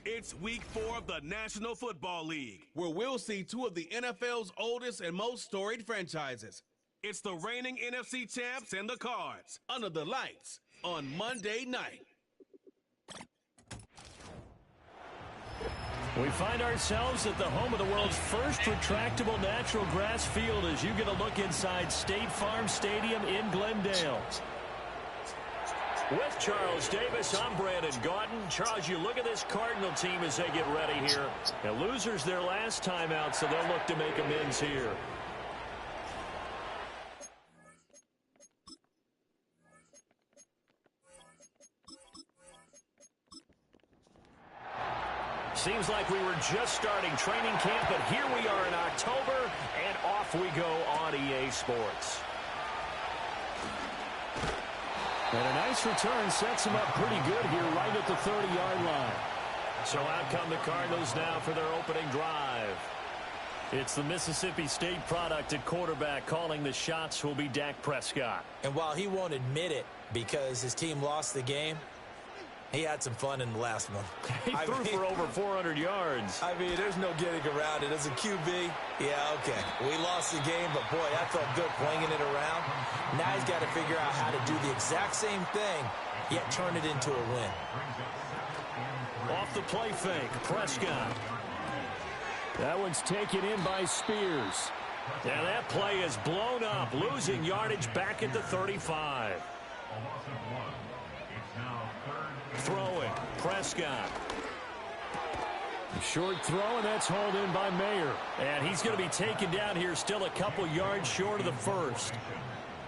It's week 4 of the National Football League, where we'll see two of the NFL's oldest and most storied franchises. It's the reigning NFC champs and the Cards, under the lights on Monday night. We find ourselves at the home of the world's first retractable natural grass field as you get a look inside State Farm Stadium in Glendale. With Charles Davis, I'm Brandon Gaudin. Charles, you look at this Cardinal team as they get ready here. The losers their last time out, so they'll look to make amends here. Seems like we were just starting training camp, but here we are in October, and off we go on EA Sports. And a nice return sets them up pretty good here right at the 30-yard line. So out come the Cardinals now for their opening drive. It's the Mississippi State product at quarterback. Calling the shots will be Dak Prescott. And while he won't admit it because his team lost the game, he had some fun in the last one. He threw for over 400 yards. I mean, there's no getting around it. As a QB, yeah, okay. We lost the game, but boy, that felt good flinging it around. Now he's got to figure out how to do the exact same thing, yet turn it into a win. Off the play fake, Prescott. That one's taken in by Spears. And that play is blown up, losing yardage back at the 35. Throwing, Prescott. Short throw, and that's hauled in by Mayer. And he's going to be taken down here, still a couple yards short of the first.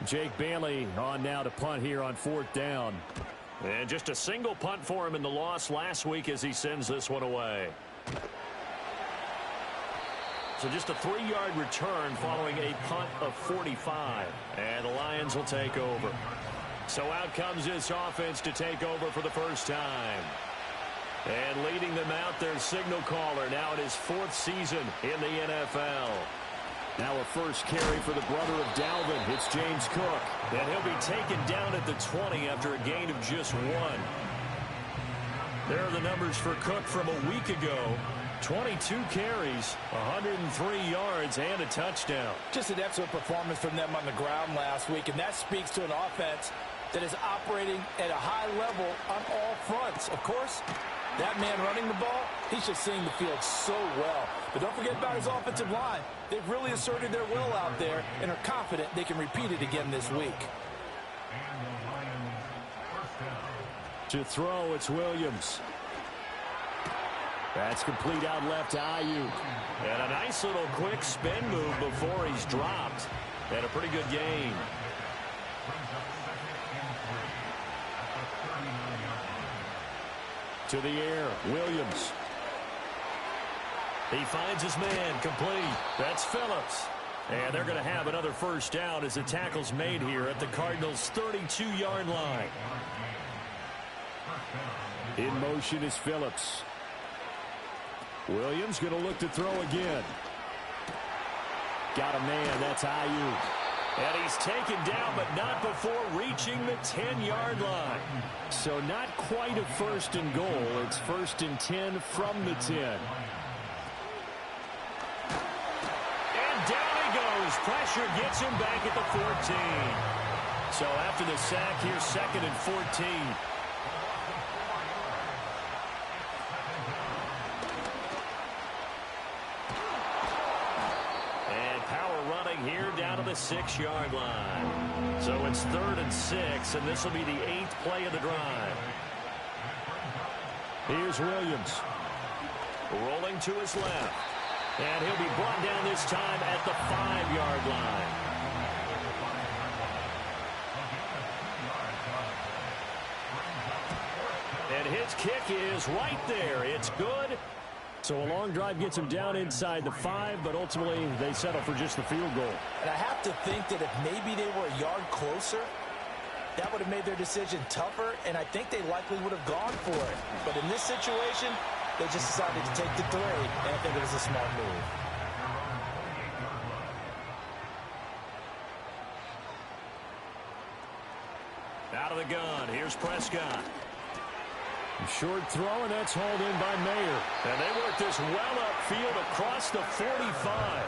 Jake Bailey on now to punt here on 4th down. And just a single punt for him in the loss last week as he sends this one away. So just a 3-yard return following a punt of 45. And the Lions will take over. So out comes this offense to take over for the first time. And leading them out, their signal caller, now in his 4th season in the NFL. Now a first carry for the brother of Dalvin. It's James Cook. And he'll be taken down at the 20 after a gain of just 1. There are the numbers for Cook from a week ago. 22 carries, 103 yards, and a touchdown. Just an excellent performance from them on the ground last week, and that speaks to an offense that is operating at a high level on all fronts. Of course, that man running the ball, he's just seeing the field so well. But don't forget about his offensive line. They've really asserted their will out there and are confident they can repeat it again this week. To throw, it's Williams. That's complete out left to Ayuk. And a nice little quick spin move before he's dropped. And a pretty good gain. To the air, Williams. He finds his man, complete. That's Phillips. And they're going to have another first down as the tackle's made here at the Cardinals' 32-yard line. In motion is Phillips. Williams going to look to throw again. Got a man, that's Ayuk. And he's taken down, but not before reaching the 10-yard line. So not quite a 1st and goal. It's 1st and 10 from the 10. And down he goes. Pressure gets him back at the 14. So after the sack, here's 2nd and 14. Here down to the 6-yard line. So it's 3rd and 6, and this will be the 8th play of the drive. Here's Williams. Rolling to his left. And he'll be brought down this time at the 5-yard line. And his kick is right there. It's good. So a long drive gets him down inside the 5, but ultimately they settle for just the field goal. And I have to think that if maybe they were a yard closer, that would have made their decision tougher, and I think they likely would have gone for it. But in this situation, they just decided to take the 3, and I think it was a smart move. Out of the gun, here's Prescott. Short throw, and that's hauled in by Mayer. And they work this well upfield across the 45.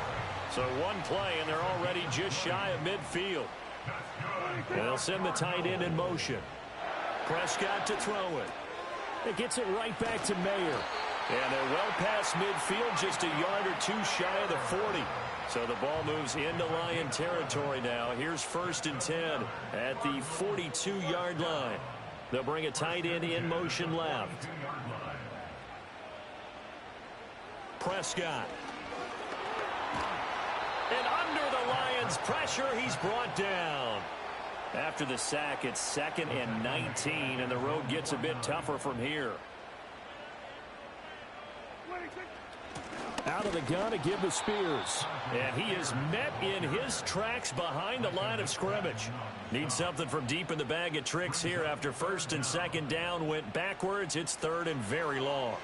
So one play, and they're already just shy of midfield. And they'll send the tight end in motion. Prescott to throw it. It gets it right back to Mayer. And they're well past midfield, just a yard or two shy of the 40. So the ball moves into Lion territory now. Here's 1st and 10 at the 42-yard line. They'll bring a tight end in motion left. Prescott. And under the Lions' pressure, he's brought down. After the sack, it's 2nd and 19, and the road gets a bit tougher from here. Out of the gun to give to Spears. And he is met in his tracks behind the line of scrimmage. Needs something from deep in the bag of tricks here after 1st and 2nd down went backwards. It's 3rd and very long.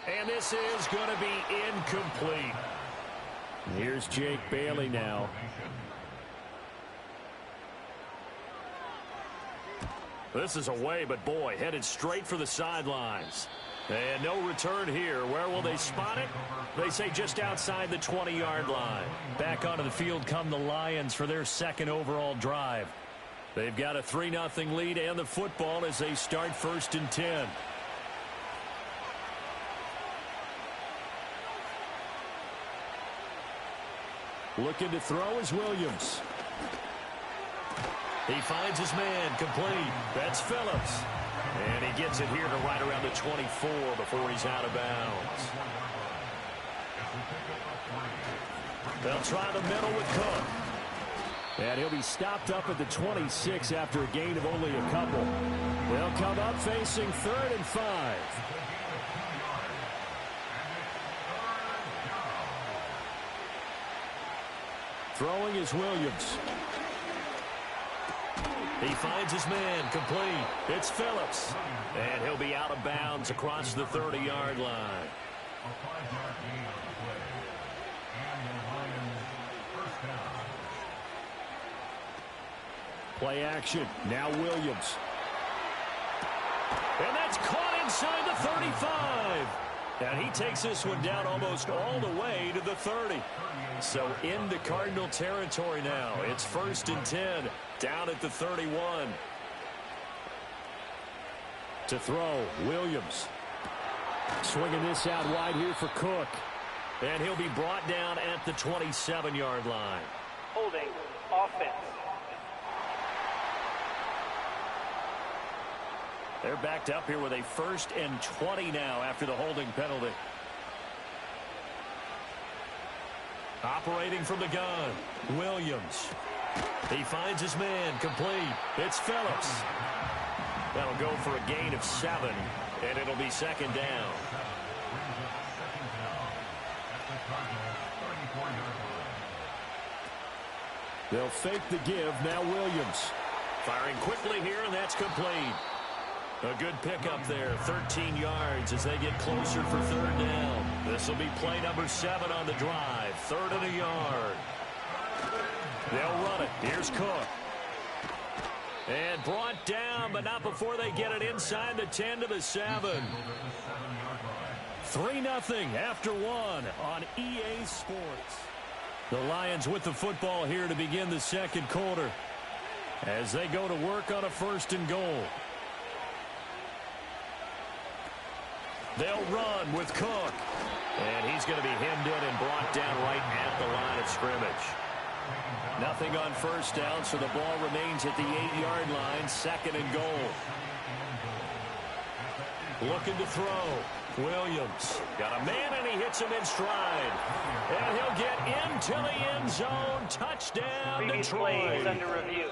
And this is going to be incomplete. Here's Jake Bailey now. This is away, but boy, headed straight for the sidelines. And no return here. Where will they spot it? They say just outside the 20-yard line. Back onto the field come the Lions for their 2nd overall drive. They've got a 3-0 lead and the football as they start 1st and 10. Looking to throw is Williams. He finds his man, complete. That's Phillips. And he gets it here to right around the 24 before he's out of bounds. They'll try the middle with Cook. And he'll be stopped up at the 26 after a gain of only a couple. They'll come up facing 3rd and 5. Throwing is Williams. He finds his man, complete. It's Phillips. And he'll be out of bounds across the 30-yard line. Play action. Now Williams. And that's caught inside the 35. And he takes this one down almost all the way to the 30. So into Cardinal territory now. It's 1st and 10, down at the 31. To throw, Williams. Swinging this out wide here for Cook. And he'll be brought down at the 27-yard line. Holding, offense. They're backed up here with a 1st and 20 now after the holding penalty. Operating from the gun, Williams. He finds his man, complete. It's Phillips. That'll go for a gain of 7, and it'll be 2nd down. They'll fake the give, now Williams. Firing quickly here, and that's complete. A good pickup there, 13 yards as they get closer for 3rd down. This will be play number 7 on the drive, 3rd and a yard. They'll run it. Here's Cook. And brought down, but not before they get it inside the 10 to the 7. 3-0 after 1 on EA Sports. The Lions with the football here to begin the 2nd quarter as they go to work on a 1st and goal. They'll run with Cook. And he's going to be hemmed in and brought down right at the line of scrimmage. Nothing on 1st down, so the ball remains at the 8-yard line, 2nd and goal. Looking to throw. Williams got a man, and he hits him in stride. And he'll get into the end zone. Touchdown, Previous Detroit. play is under review.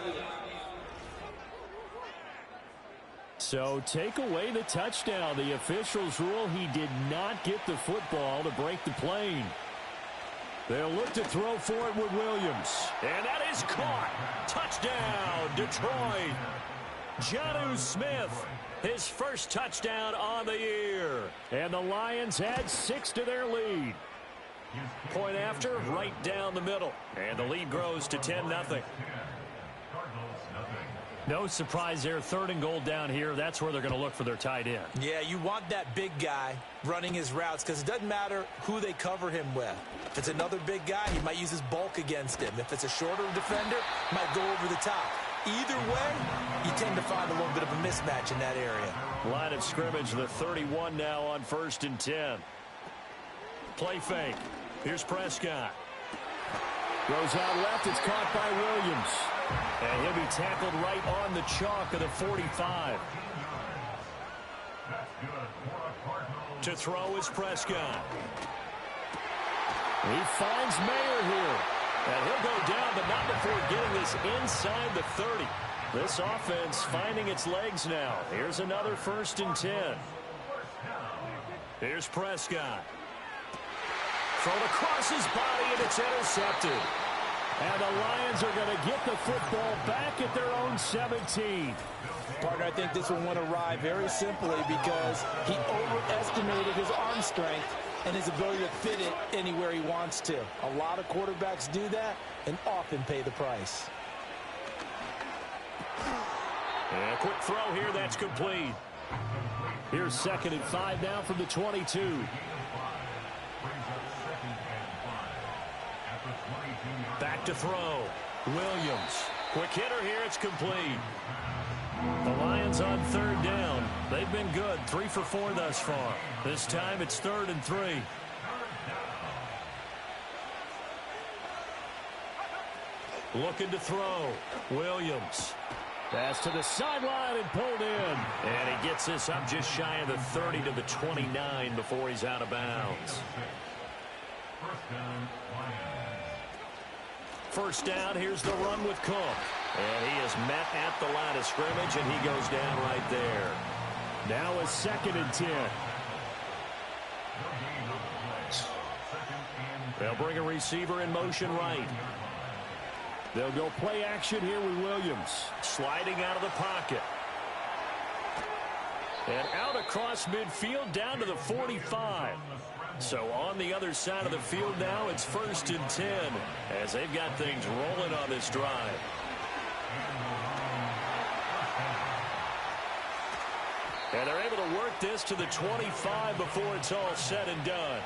So take away the touchdown. The officials rule he did not get the football to break the plane. They'll look to throw for it with Williams. And that is caught. Touchdown, Detroit. Jonnu Smith, his first touchdown on the year. And the Lions add 6 to their lead. Point after, right down the middle. And the lead grows to 10-0. No surprise there. 3rd and goal down here. That's where they're going to look for their tight end. Yeah, you want that big guy running his routes because it doesn't matter who they cover him with. If it's another big guy, he might use his bulk against him. If it's a shorter defender, he might go over the top. Either way, you tend to find a little bit of a mismatch in that area. Line of scrimmage, the 31 now on 1st and 10. Play fake. Here's Prescott. Goes out left. It's caught by Williams. And he'll be tackled right on the chalk of the 45. To throw is Prescott. He finds Mayer here. And he'll go down, but not before getting this inside the 30. This offense finding its legs now. Here's another 1st and 10. Here's Prescott. Thrown across his body, and it's intercepted. And the Lions are going to get the football back at their own 17. Partner, I think this one went awry very simply because he overestimated his arm strength and his ability to fit it anywhere he wants to. A lot of quarterbacks do that and often pay the price. And a quick throw here, that's complete. Here's 2nd and 5 now from the 22. Back to throw. Williams. Quick hitter here, it's complete. The Lions on 3rd down. They've been good, 3 for 4 thus far. This time it's 3rd and 3. Looking to throw. Williams. Pass to the sideline and pulled in. And he gets this up just shy of the 30 to the 29 before he's out of bounds. First down, here's the run with Cook. And he is met at the line of scrimmage, and he goes down right there. Now a 2nd and 10. They'll bring a receiver in motion right. They'll go play action here with Williams. Sliding out of the pocket. And out across midfield down to the 45. So on the other side of the field now, it's 1st and 10 as they've got things rolling on this drive. And they're able to work this to the 25 before it's all said and done.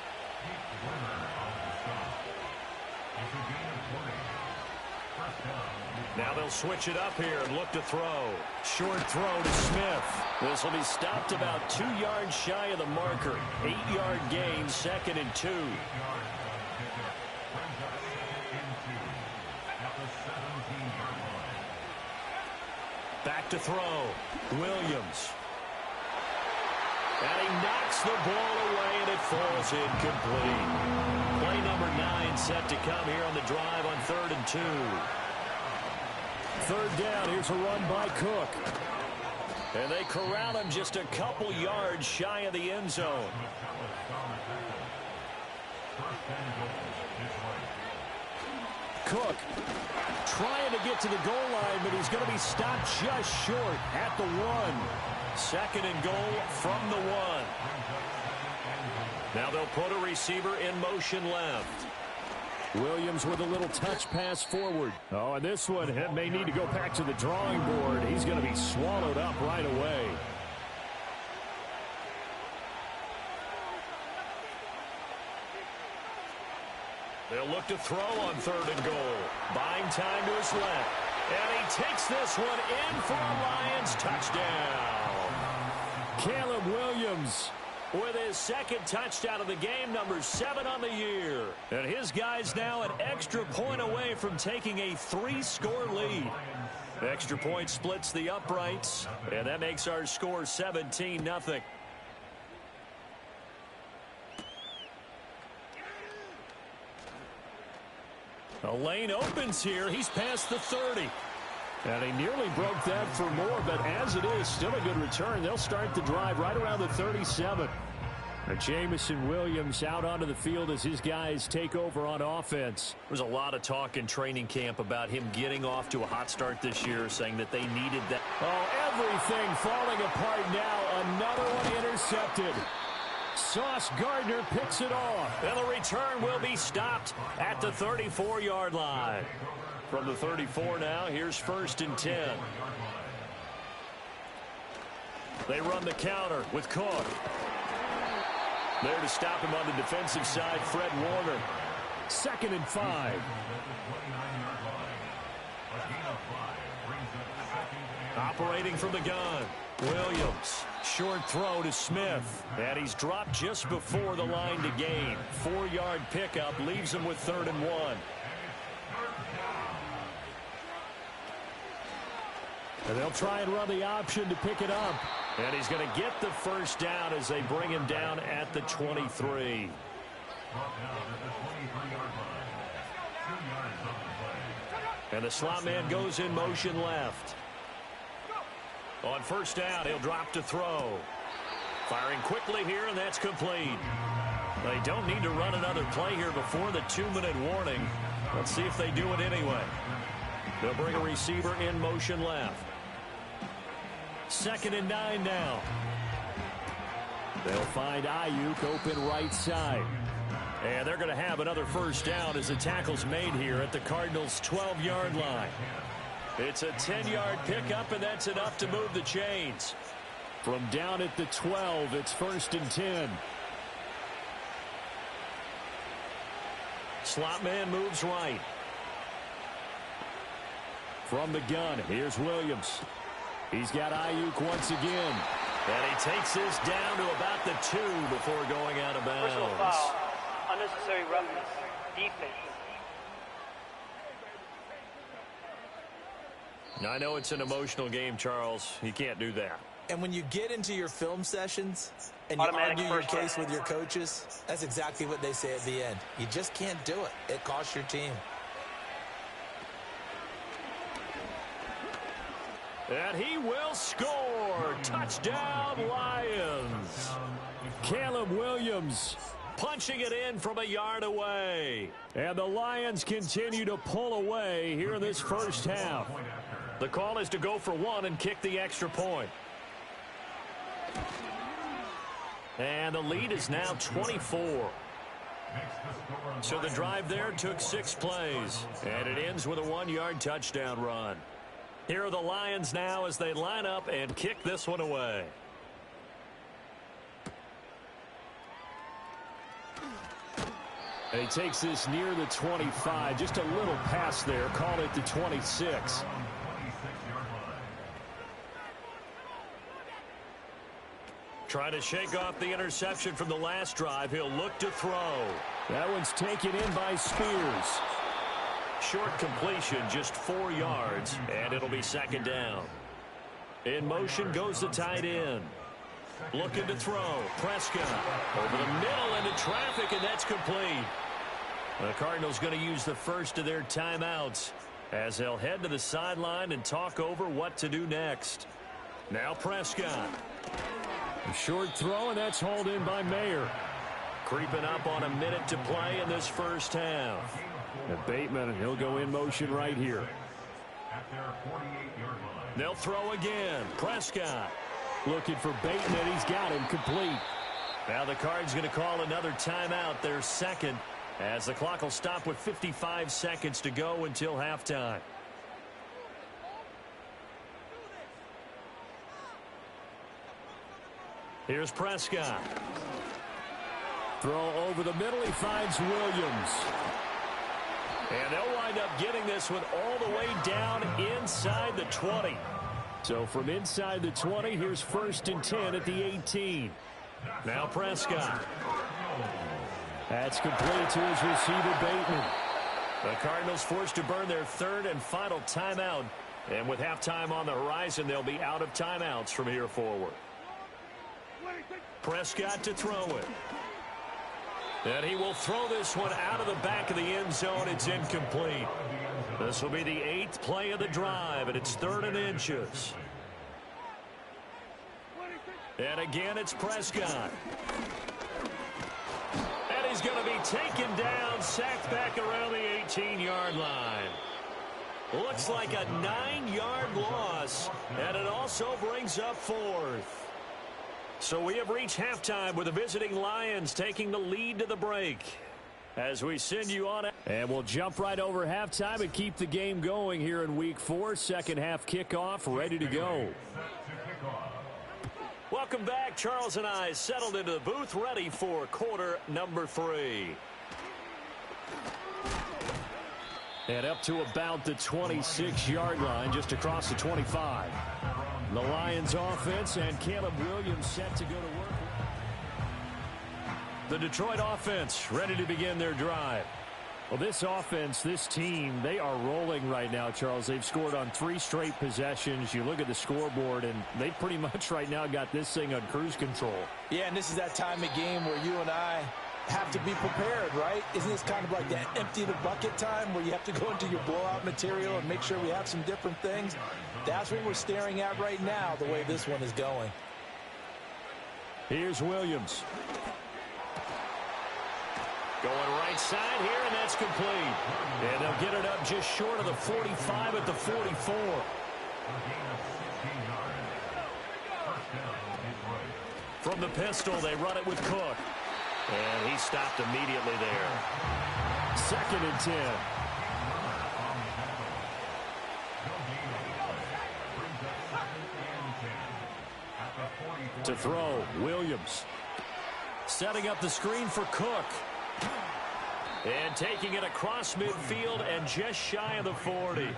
Now they'll switch it up here and look to throw. Short throw to Smith. This will be stopped about 2 yards shy of the marker. 8-yard gain, 2nd and 2. Back to throw. Williams. And he knocks the ball away, and it falls incomplete. Play number 9 set to come here on the drive on 3rd and 2. 3rd down, here's a run by Cook. And they corral him just a couple yards shy of the end zone. Cook trying to get to the goal line, but he's going to be stopped just short at the 1. 2nd and goal from the 1. Now they'll put a receiver in motion left. Williams with a little touch pass forward. Oh, and this one may need to go back to the drawing board. He's going to be swallowed up right away. They'll look to throw on 3rd and goal. Buying time to his left. And he takes this one in for a Lions touchdown. Caleb Williams with his 2nd touchdown of the game, number 7 on the year. And his guys now an extra point away from taking a 3-score lead. Extra point splits the uprights, and that makes our score 17-0. A lane opens here. He's past the 30. And he nearly broke that for more, but as it is, still a good return. They'll start the drive right around the 37. Jamison Williams out onto the field as his guys take over on offense. There's a lot of talk in training camp about him getting off to a hot start this year, saying that they needed that. Oh, everything falling apart now. Another one intercepted. Sauce Gardner picks it off. And the return will be stopped at the 34-yard line. From the 34 now, here's 1st and 10. They run the counter with Cook. There to stop him on the defensive side, Fred Warner. 2nd and 5. Operating from the gun, Williams. Short throw to Smith. And he's dropped just before the line to gain. 4-yard pickup leaves him with 3rd and 1. And they'll try and run the option to pick it up. And he's going to get the first down as they bring him down at the 23. And the slot man goes in motion left. On 1st down, he'll drop to throw. Firing quickly here, and that's complete. They don't need to run another play here before the 2-minute warning. Let's see if they do it anyway. They'll bring a receiver in motion left. 2nd and 9 now. They'll find Ayuk open right side. And they're going to have another first down as the tackle's made here at the Cardinals' 12-yard line. It's a 10-yard pickup, and that's enough to move the chains. From down at the 12, it's 1st and 10. Slot man moves right. From the gun, here's Williams. He's got Ayuk once again. And he takes this down to about the 2 before going out of bounds. Personal foul. Unnecessary roughness. Defense. I know it's an emotional game, Charles. You can't do that. And when you get into your film sessions and you Automatic argue your first case down. with your coaches, that's exactly what they say at the end. You just can't do it. It costs your team. And he will score. Touchdown, Lions. Caleb Williams punching it in from a yard away. And the Lions continue to pull away here in this first half. The call is to go for 1 and kick the extra point. And the lead is now 24. So the drive there took 6 plays. And it ends with a 1-yard touchdown run. Here are the Lions now as they line up and kick this one away. And he takes this near the 25. Just a little pass there. Call it the 26. Trying to shake off the interception from the last drive. He'll look to throw. That one's taken in by Spears. Short completion, just 4 yards, and it'll be 2nd down. In motion goes the tight end. Looking to throw. Prescott over the middle into traffic, and that's complete. The Cardinals going to use the first of their timeouts as they'll head to the sideline and talk over what to do next. Now Prescott. A short throw, and that's hauled in by Mayer. Creeping up on a minute to play in this first half. And Bateman, he'll go in motion right here. They'll throw again. Prescott looking for Bateman. He's got him complete. Now the Cards going to call another timeout, their second, as the clock will stop with 55 seconds to go until halftime. Here's Prescott. Throw over the middle. He finds Williams. And they'll wind up getting this one all the way down inside the 20. So from inside the 20, here's 1st and 10 at the 18. Now Prescott. That's complete to his receiver, Bateman. The Cardinals forced to burn their 3rd and final timeout. And with halftime on the horizon, they'll be out of timeouts from here forward. Prescott to throw it. And he will throw this one out of the back of the end zone. It's incomplete. This will be the 8th play of the drive, and it's 3rd and inches. And again, it's Prescott. And he's going to be taken down, sacked back around the 18-yard line. Looks like a 9-yard loss, and it also brings up 4th. So we have reached halftime with the visiting Lions taking the lead to the break. As we send you on. And we'll jump right over halftime and keep the game going here in Week 4. Second half kickoff ready to go. Welcome back. Charles and I settled into the booth ready for quarter number 3. And up to about the 26-yard line, just across the 25. The Lions offense and Caleb Williams set to go to work. The Detroit offense ready to begin their drive. Well, this offense, this team, they are rolling right now, Charles. They've scored on 3 straight possessions. You look at the scoreboard, and they pretty much right now got this thing on cruise control. Yeah, and this is that time of game where you and I have to be prepared, right? Isn't this kind of like that empty the bucket time where you have to go into your blowout material and make sure we have some different things? That's what we're staring at right now, the way this one is going. Here's Williams. Going right side here, and that's complete. And they'll get it up just short of the 45 at the 44. From the pistol, they run it with Cook. And he stopped immediately there. 2nd and 10. To throw, Williams. Setting up the screen for Cook. And taking it across midfield and just shy of the 40.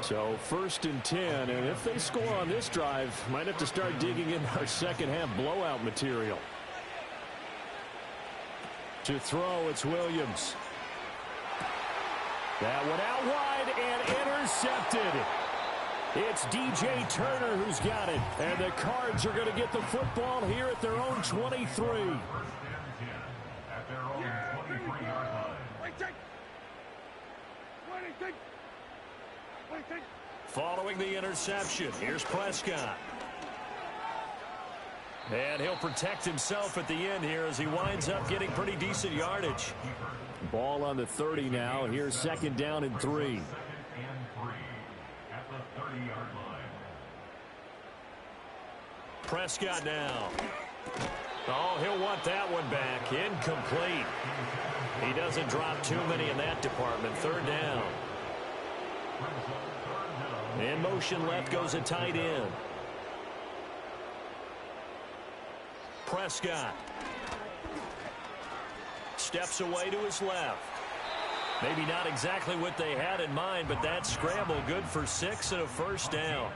So 1st and 10, and if they score on this drive, might have to start digging in our second half blowout material. To throw, it's Williams. That one out wide and intercepted. It's DJ Turner who's got it. And the Cards are going to get the football here at their own 23. Following the interception, here's Prescott. And he'll protect himself at the end here as he winds up getting pretty decent yardage. Ball on the 30 now. Here's 2nd down and 3. Prescott now. Oh, he'll want that one back. Incomplete. He doesn't drop too many in that department. 3rd down. In motion left goes a tight end. Prescott. Steps away to his left. Maybe not exactly what they had in mind, but that scramble good for 6 and a 1st down.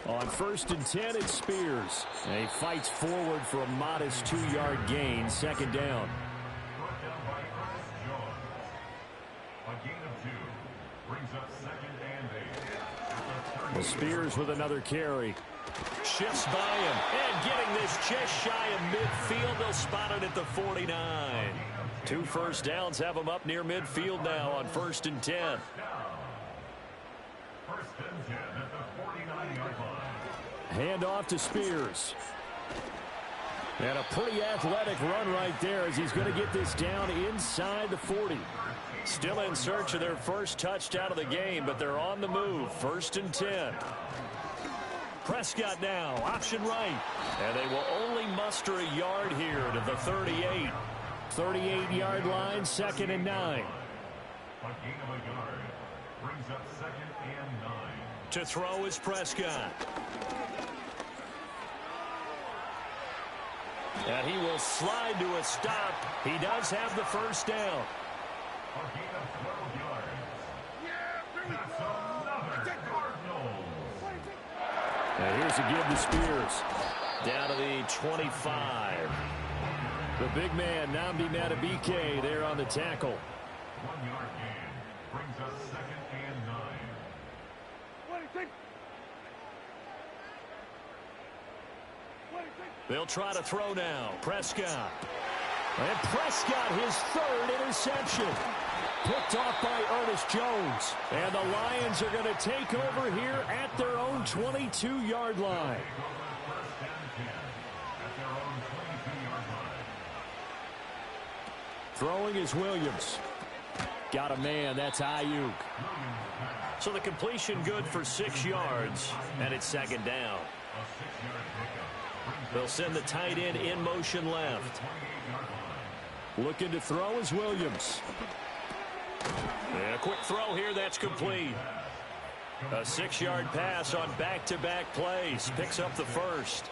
On 1st and 10, it's Spears. And he fights forward for a modest 2-yard gain. 2nd down. Well, Spears with another carry. Shifts by him. And getting this just shy of midfield. They'll spot it at the 49. 2 first downs have them up near midfield now on 1st and 10. Hand off to Spears. And a pretty athletic run right there as he's going to get this down inside the 40. Still in search of their first touchdown of the game, but they're on the move. 1st and 10. Prescott now, option right. And they will only muster a yard here to the 38. 38-yard line, 2nd and 9. To throw is Prescott. And he will slide to a stop. He does have the 1st down. And here's a give to Spears. Down to the 25. The big man, Nnamdi Madubuike, there on the tackle. 1-yard gain brings us 2nd and 9. They'll try to throw now. Prescott. And Prescott, his 3rd interception. Picked off by Ernest Jones. And the Lions are going to take over here at their own 22-yard line. Throwing is Williams. Got a man, that's Ayuk. So the completion good for 6 yards, and it's second down. They'll send the tight end in motion left. Looking to throw is Williams. And a quick throw here, that's complete. A 6-yard pass on back-to-back plays. Picks up the first.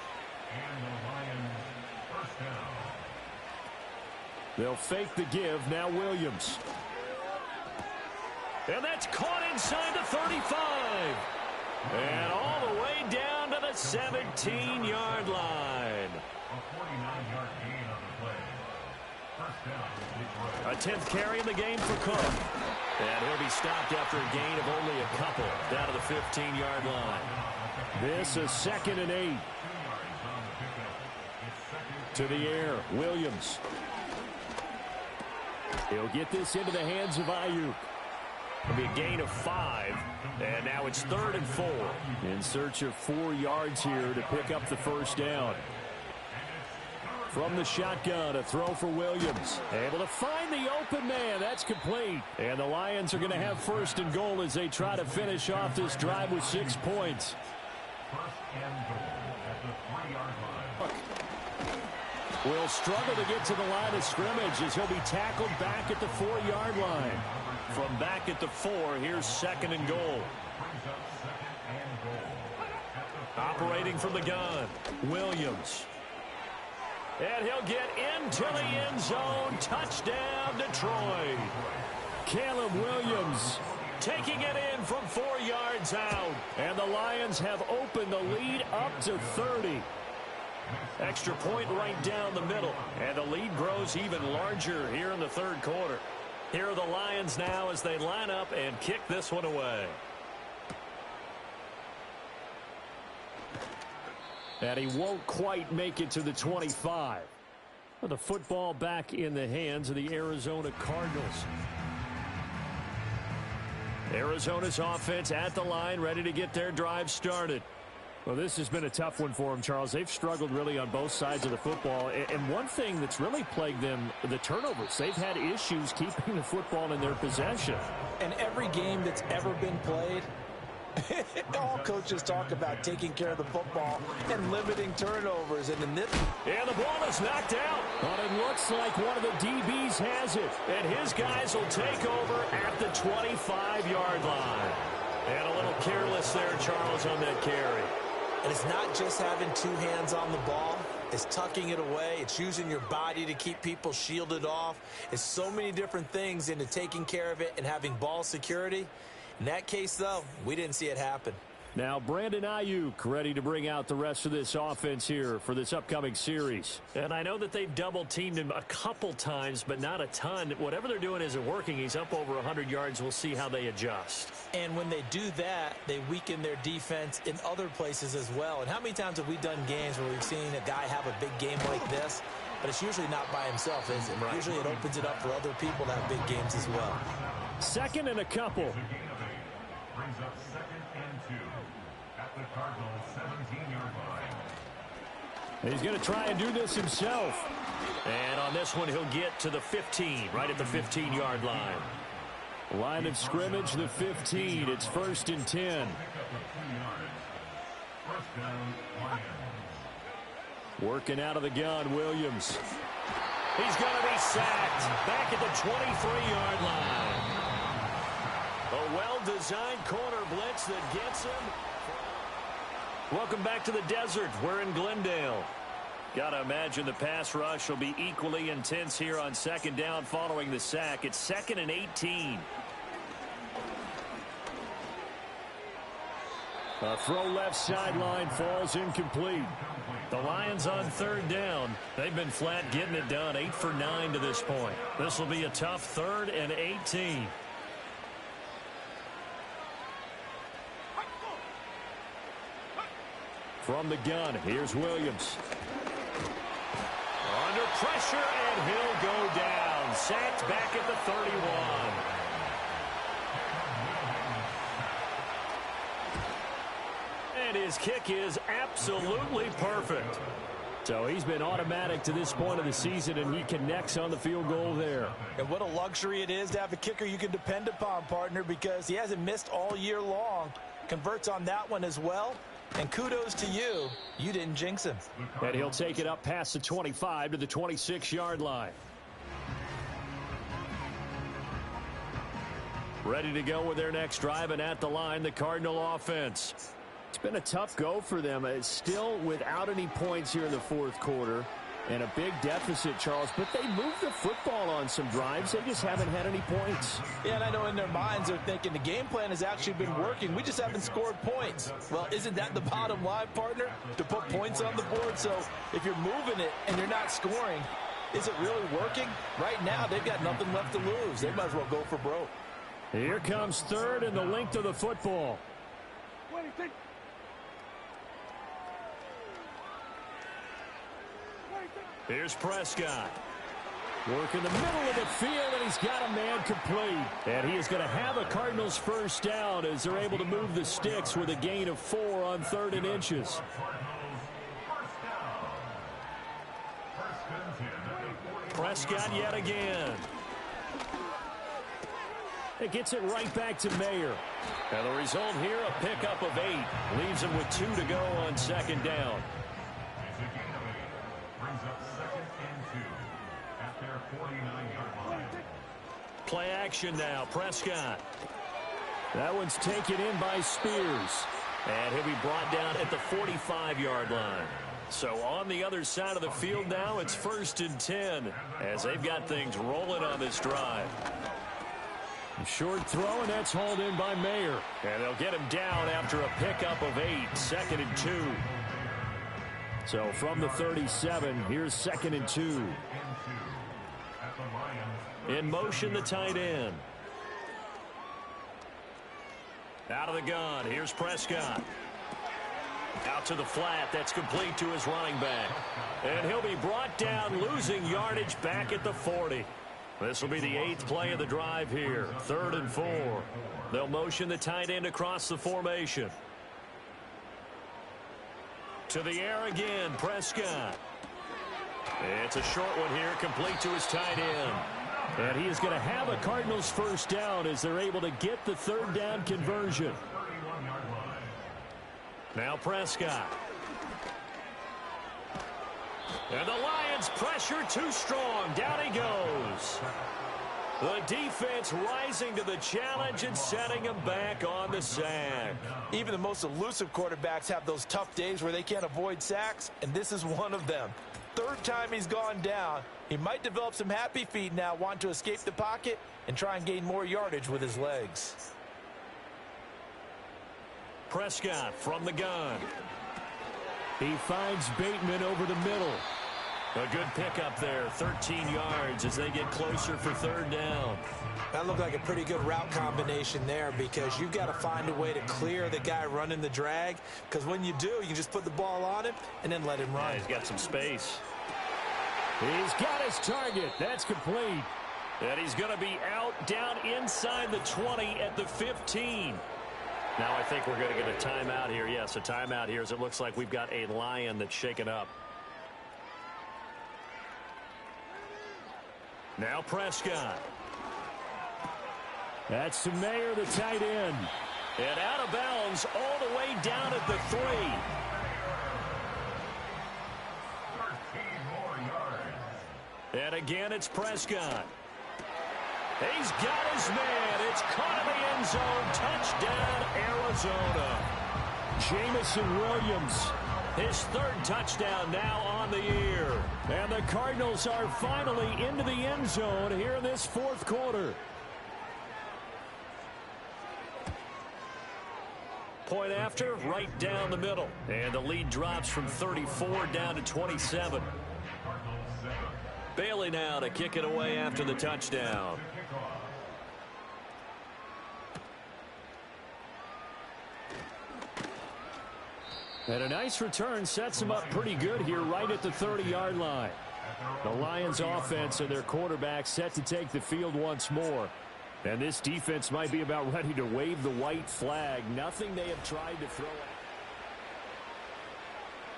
They'll fake the give. Now Williams. And that's caught inside the 35. And all the way down to the 17-yard line. A 10th carry in the game for Cook. And he'll be stopped after a gain of only a couple down to the 15-yard line. This is 2nd and 8. To the air, Williams. He'll get this into the hands of Ayuk. It'll be a gain of 5, and now it's 3rd and 4. In search of 4 yards here to pick up the first down. From the shotgun, a throw for Williams. Able to find the open man. That's complete. And the Lions are going to have 1st and goal as they try to finish off this drive with 6 points. Will struggle to get to the line of scrimmage as he'll be tackled back at the 4-yard line. From back at the 4, here's 2nd and goal. Operating from the gun, Williams. And he'll get into the end zone. Touchdown, Detroit. Caleb Williams taking it in from 4 yards out. And the Lions have opened the lead up to 30. Extra point right down the middle. And the lead grows even larger here in the 3rd quarter. Here are the Lions now as they line up and kick this one away. And he won't quite make it to the 25. With the football back in the hands of the Arizona Cardinals. Arizona's offense at the line, ready to get their drive started. Well, this has been a tough one for them, Charles. They've struggled really on both sides of the football. And one thing that's really plagued them, the turnovers. They've had issues keeping the football in their possession. And every game that's ever been played, all coaches talk about taking care of the football and limiting turnovers. And the ball is knocked out. But it looks like one of the DBs has it. And his guys will take over at the 25-yard line. And a little careless there, Charles, on that carry. And it's not just having 2 hands on the ball. It's tucking it away. It's using your body to keep people shielded off. It's so many different things into taking care of it and having ball security. In that case, though, we didn't see it happen. Now Brandon Ayuk ready to bring out the rest of this offense here for this upcoming series. And I know that they've double-teamed him a couple times, but not a ton. Whatever they're doing isn't working. He's up over 100 yards. We'll see how they adjust. And when they do that, they weaken their defense in other places as well. And how many times have we done games where we've seen a guy have a big game like this? But it's usually not by himself, is it? Right. Usually it opens it up for other people to have big games as well. 2nd and a couple. Brings up 2nd and 2 at the Cardinals' 17-yard line. He's going to try and do this himself. And on this one, he'll get to the 15, right at the 15-yard line. Line of scrimmage, the 15. It's 1st and 10. Working out of the gun, Williams. He's going to be sacked back at the 23-yard line. A well-designed corner blitz that gets him. Welcome back to the desert. We're in Glendale. Got to imagine the pass rush will be equally intense here on 2nd down following the sack. It's 2nd and 18. A throw left sideline falls incomplete. The Lions on 3rd down. They've been flat getting it done. 8 for 9 to this point. This will be a tough 3rd and 18. From the gun, here's Williams. Under pressure, and he'll go down. Sacked back at the 31. And his kick is absolutely perfect. So he's been automatic to this point of the season, and he connects on the field goal there. And what a luxury it is to have a kicker you can depend upon, partner, because he hasn't missed all year long. Converts on that one as well. And kudos to you. You didn't jinx him. And he'll take it up past the 25 to the 26-yard line. Ready to go with their next drive, and at the line, the Cardinal offense. It's been a tough go for them. It's still without any points here in the fourth quarter. And a big deficit, Charles. But they moved the football on some drives. They just haven't had any points. Yeah, and I know in their minds they're thinking the game plan has actually been working. We just haven't scored points. Well, isn't that the bottom line, partner? To put points on the board. So if you're moving it and you're not scoring, is it really working? Right now, they've got nothing left to lose. They might as well go for broke. Here comes third and the length of the football. Here's Prescott. Work in the middle of the field, and he's got a man complete. And he is going to have a Cardinals first down as they're able to move the sticks with a gain of 4 on 3rd and inches. Prescott yet again. It gets it right back to Mayer. And the result here, a pickup of 8. Leaves him with 2 to go on 2nd down. Play action now, Prescott. That one's taken in by Spears. And he'll be brought down at the 45-yard line. So on the other side of the field now, it's 1st and 10 as they've got things rolling on this drive. Short throw, and that's hauled in by Mayer. And they'll get him down after a pickup of 8, 2nd and 2. So from the 37, here's 2nd and 2. In motion, the tight end. Out of the gun, here's Prescott. Out to the flat, that's complete to his running back. And he'll be brought down, losing yardage back at the 40. This will be the 8th play of the drive here. 3rd and 4. They'll motion the tight end across the formation. To the air again, Prescott. It's a short one here, complete to his tight end. And he is going to have a Cardinals first down as they're able to get the 3rd down conversion. Now Prescott. And the Lions pressure too strong. Down he goes. The defense rising to the challenge and setting him back on the sack. Even the most elusive quarterbacks have those tough days where they can't avoid sacks, and this is one of them. 3rd time he's gone down. He might develop some happy feet now, wanting to escape the pocket and try and gain more yardage with his legs. Prescott from the gun. He finds Bateman over the middle. A good pickup there, 13 yards as they get closer for 3rd down. That looked like a pretty good route combination there because you've got to find a way to clear the guy running the drag, because when you do, you can just put the ball on him and then let him run. Yeah, he's got some space. He's got his target. That's complete. And he's going to be out down inside the 20 at the 15. Now I think we're going to get a timeout here. Yes, a timeout here as it looks like we've got a Lion that's shaken up. Now Prescott. That's to Mayer, the tight end. And out of bounds all the way down at the 3. 13 more yards. And again, it's Prescott. He's got his man. It's caught in the end zone. Touchdown, Arizona. Jamison Williams. His 3rd touchdown now on the year. And the Cardinals are finally into the end zone here in this 4th quarter. Point after, right down the middle. And the lead drops from 34 down to 27. Bailey now to kick it away after the touchdown. And a nice return sets them up pretty good here right at the 30-yard line. The Lions offense and their quarterback set to take the field once more. And this defense might be about ready to wave the white flag. Nothing they have tried to throw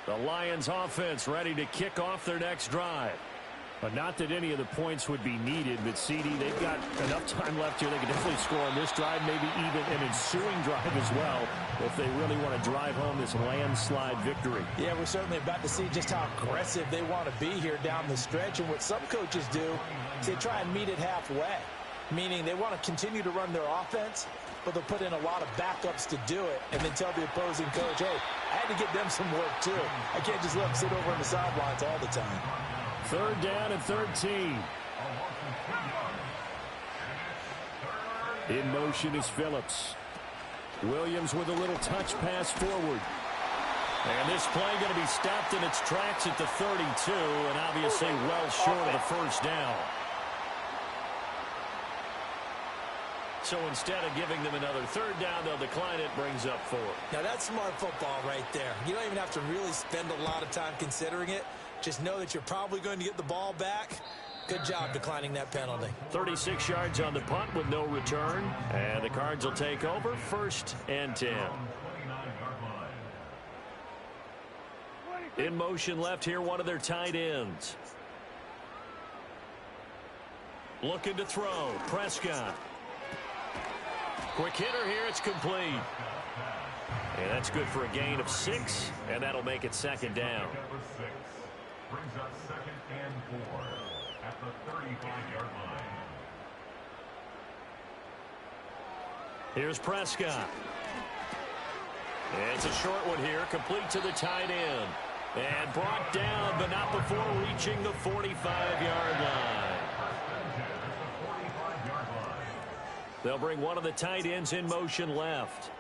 The Lions offense ready to kick off their next drive. But not that any of the points would be needed, but CD, they've got enough time left here. They can definitely score on this drive, maybe even an ensuing drive as well, if they really want to drive home this landslide victory. Yeah, we're certainly about to see just how aggressive they want to be here down the stretch. And what some coaches do is they try and meet it halfway, meaning they want to continue to run their offense, but they'll put in a lot of backups to do it and then tell the opposing coach, hey, I had to get them some work too. I can't just let them sit over on the sidelines all the time. 3rd down and 13. In motion is Phillips. Williams with a little touch pass forward. And this play going to be stopped in its tracks at the 32, and obviously well short of the first down. So instead of giving them another 3rd down, they'll decline it, brings up 4. Now that's smart football right there. You don't even have to really spend a lot of time considering it. Just know that you're probably going to get the ball back. Good job declining that penalty. 36 yards on the punt with no return. And the Cards will take over 1st and 10. In motion left here, one of their tight ends. Looking to throw. Prescott. Quick hitter here. It's complete. And that's good for a gain of 6. And that'll make it 2nd down. Brings up 2nd and 4 at the 35-yard line. Here's Prescott. It's a short one here, complete to the tight end. And brought down, but not before reaching the 45-yard line. They'll bring one of the tight ends in motion left.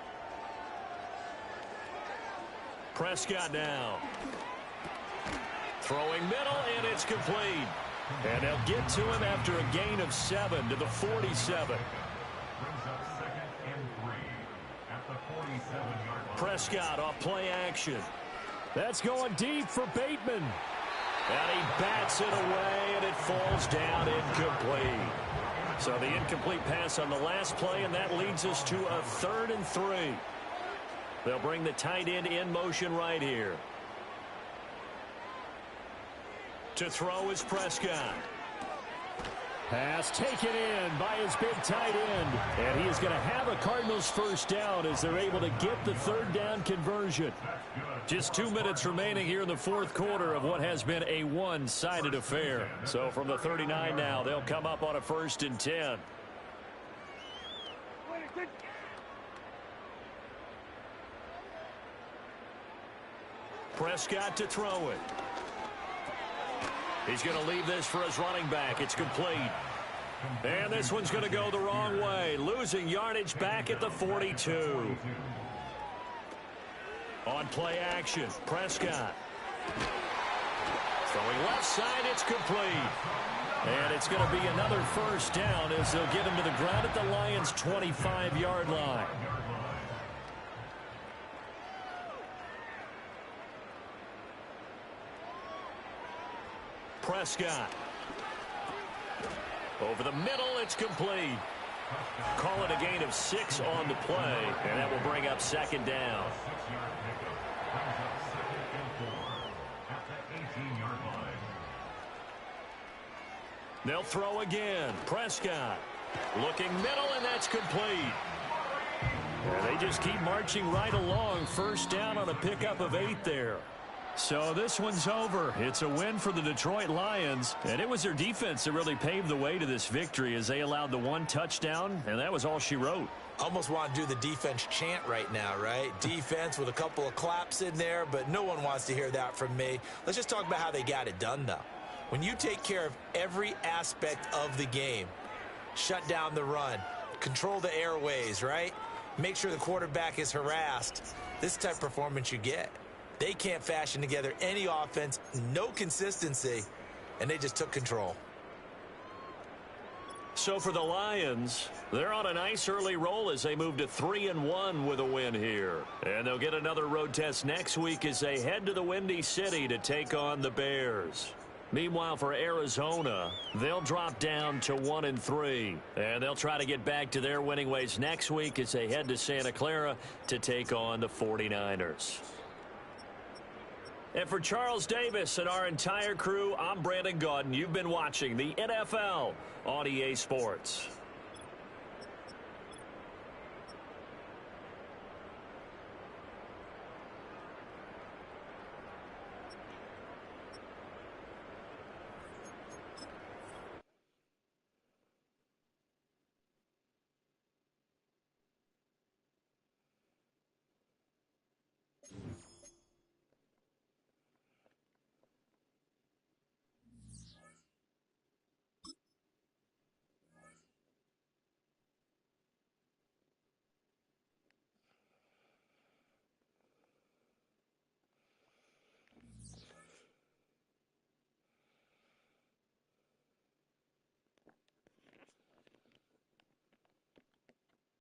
Prescott now. Throwing middle, and it's complete. And they'll get to him after a gain of 7 to the 47. Prescott off play action. That's going deep for Bateman. And he bats it away, and it falls down incomplete. So the incomplete pass on the last play, and that leads us to a 3rd and 3. They'll bring the tight end in motion right here. To throw is Prescott. Pass taken in by his big tight end. And he is going to have a Cardinals 1st down as they're able to get the 3rd down conversion. Just 2 minutes remaining here in the 4th quarter of what has been a one-sided affair. So from the 39 now, they'll come up on a 1st and 10. Prescott to throw it. He's going to leave this for his running back. It's complete. And this one's going to go the wrong way. Losing yardage back at the 42. On play action, Prescott. Throwing left side, it's complete. And it's going to be another 1st down as they'll get him to the ground at the Lions' 25-yard line. Prescott. Over the middle, it's complete. Call it a gain of 6 on the play, and that will bring up 2nd down. They'll throw again. Prescott looking middle, and that's complete. And they just keep marching right along. 1st down on a pickup of 8 there. So this one's over. It's a win for the Detroit Lions, and it was their defense that really paved the way to this victory as they allowed the 1 touchdown, and that was all she wrote. Almost want to do the defense chant right now, right? Defense with a couple of claps in there, but no one wants to hear that from me. Let's just talk about how they got it done, though. When you take care of every aspect of the game, shut down the run, control the airways, right? Make sure the quarterback is harassed. This type of performance you get. They can't fashion together any offense, no consistency, and they just took control. So for the Lions, they're on a nice early roll as they move to 3-1 with a win here. And they'll get another road test next week as they head to the Windy City to take on the Bears. Meanwhile, for Arizona, they'll drop down to 1-3. And they'll try to get back to their winning ways next week as they head to Santa Clara to take on the 49ers. And for Charles Davis and our entire crew, I'm Brandon Gaudin. You've been watching the NFL on EA Sports.